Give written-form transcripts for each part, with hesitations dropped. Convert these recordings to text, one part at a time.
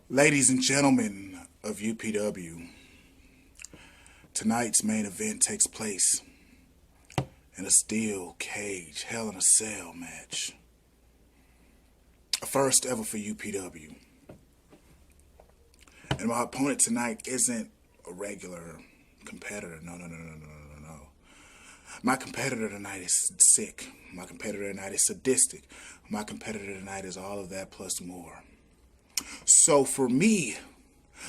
Ladies and gentlemen of UPW, tonight's main event takes place in a steel cage Hell in a Cell match. A first ever for UPW. And my opponent tonight isn't a regular competitor. No. My competitor tonight is sick. My competitor tonight is sadistic. My competitor tonight is all of that plus more. So for me,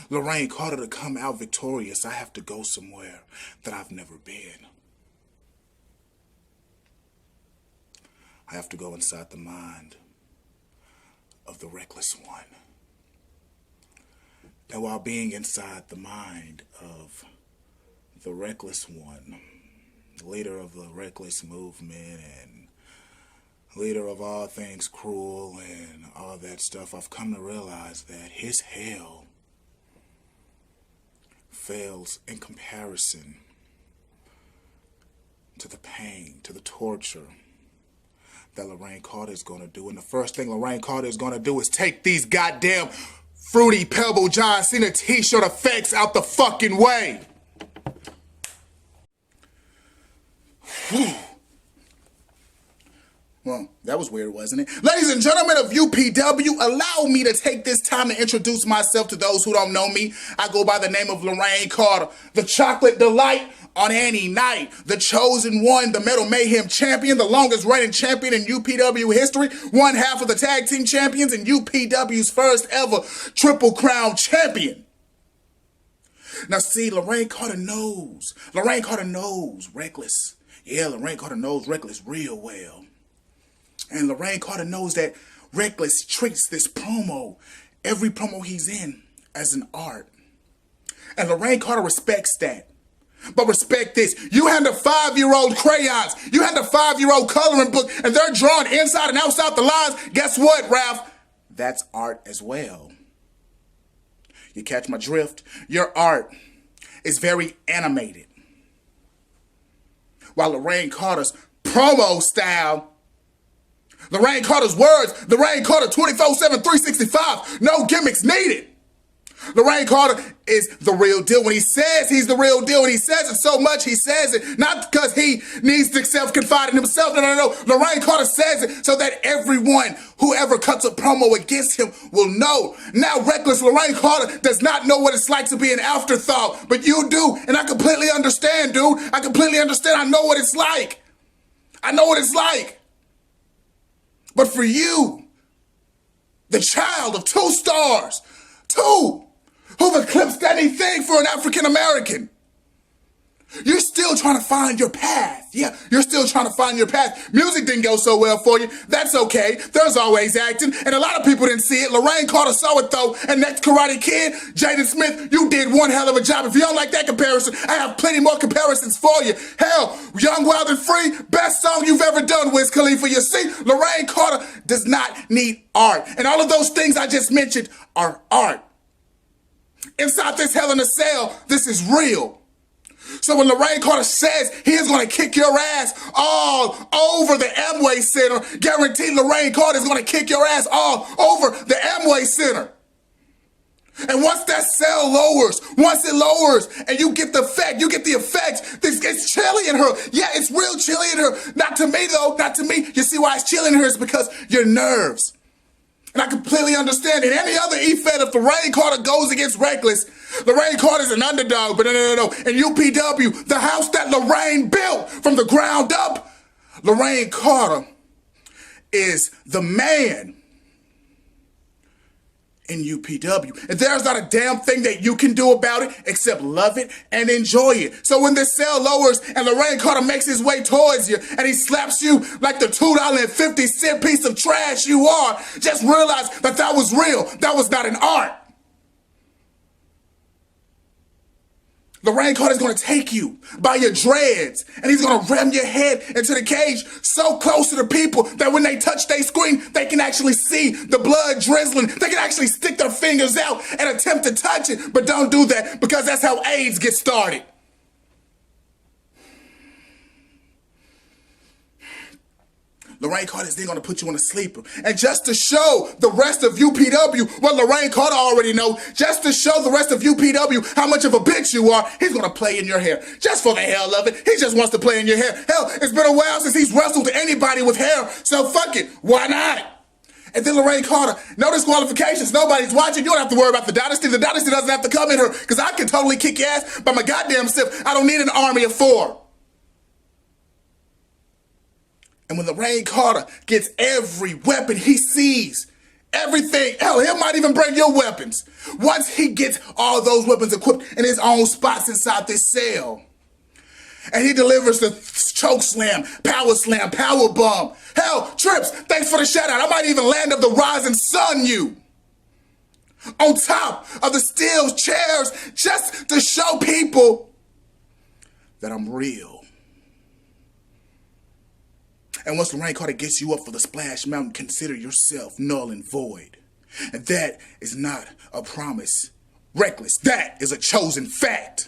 Lorraine Carter, to come out victorious, I have to go somewhere that I've never been. I have to go inside the mind of the Reckless One. And while being inside the mind of the Reckless One, leader of the Reckless movement and leader of all things cruel and all that stuff, I've come to realize that his hell fails in comparison to the pain, to the torture that Lorraine Carter is going to do. And the first thing Lorraine Carter is going to do is take these goddamn Fruity Pebble John Cena t-shirt effects out the fucking way. Whew. Well, that was weird, wasn't it? Ladies and gentlemen of UPW, allow me to take this time to introduce myself to those who don't know me. I go by the name of Lorraine Carter, the Chocolate Delight on any night, the Chosen One, the Metal Mayhem Champion, the longest reigning champion in UPW history, one half of the tag team champions, and UPW's first ever Triple Crown champion. Now see, Lorraine Carter knows Reckless. Yeah, Lorraine Carter knows Reckless real well. And Lorraine Carter knows that Reckless treats this promo, every promo he's in, as an art. And Lorraine Carter respects that. But respect this. You hand a 5-year-old crayons, you hand a 5-year-old coloring book, and they're drawing inside and outside the lines. Guess what, Ralph? That's art as well. You catch my drift? Your art is very animated. While Lorraine Carter's promo style, Lorraine Carter's words, Lorraine Carter 24/7, 365, no gimmicks needed. Lorraine Carter is the real deal. When he says he's the real deal, and he says it so much, he says it not because he needs to self-confide in himself. No. Lorraine Carter says it so that everyone who ever cuts a promo against him will know. Now, Reckless Lorraine Carter does not know what it's like to be an afterthought, but you do, and I completely understand, dude. I completely understand. I know what it's like. I know what it's like. But for you, the child of 2 stars, 2 who've eclipsed anything for an African American, you're still trying to find your path. Yeah, you're still trying to find your path. Music didn't go so well for you. That's okay. There's always acting. And a lot of people didn't see it. Lorraine Carter saw it though. And next Karate Kid, Jaden Smith, you did one hell of a job. If you don't like that comparison, I have plenty more comparisons for you. Hell, Young, Wild, and Free, best song you've ever done, Wiz Khalifa. You see, Lorraine Carter does not need art. And all of those things I just mentioned are art. Inside this Hell in a Cell, this is real. So when Lorraine Carter says he is going to kick your ass all over the Amway Center, guaranteed Lorraine Carter is going to kick your ass all over the Amway Center. And once that cell lowers, and you get the effect, it's chilly in her. Yeah, it's real chilly in her. Not to me, though. Not to me. You see why it's chilly in her? It's because your nerves. And I completely understand. In any other EFED, if Lorraine Carter goes against Reckless, Lorraine Carter's an underdog. But no. In UPW, the house that Lorraine built from the ground up, Lorraine Carter is the man in UPW. And there's not a damn thing that you can do about it except love it and enjoy it. So when this cell lowers and Lorraine Carter makes his way towards you and he slaps you like the $2.50 piece of trash you are, just realize that that was real. That was not an art. Lorraine Carter's going to take you by your dreads and he's going to ram your head into the cage so close to the people that when they touch their screen, they can actually see the blood drizzling. They can actually stick their fingers out and attempt to touch it, but don't do that because that's how AIDS gets started. Lorraine Carter is then going to put you on a sleeper. And just to show the rest of UPW what Lorraine Carter already know, just to show the rest of UPW how much of a bitch you are, he's going to play in your hair. Just for the hell of it. He just wants to play in your hair. Hell, it's been a while since he's wrestled anybody with hair, so fuck it. Why not? And then Lorraine Carter, no disqualifications, nobody's watching. You don't have to worry about the dynasty. The dynasty doesn't have to come in her because I can totally kick your ass by my goddamn self. I don't need an army of 4. And when Lorraine Carter gets every weapon he sees, everything, hell, he might even bring your weapons. Once he gets all those weapons equipped in his own spots inside this cell, and he delivers the choke slam, power bomb. Hell, Trips, thanks for the shout out. I might even land up the rising sun you. On top of the steel chairs just to show people that I'm real. And once Lorraine Carter gets you up for the Splash Mountain, consider yourself null and void. And that is not a promise. Reckless, that is a chosen fact.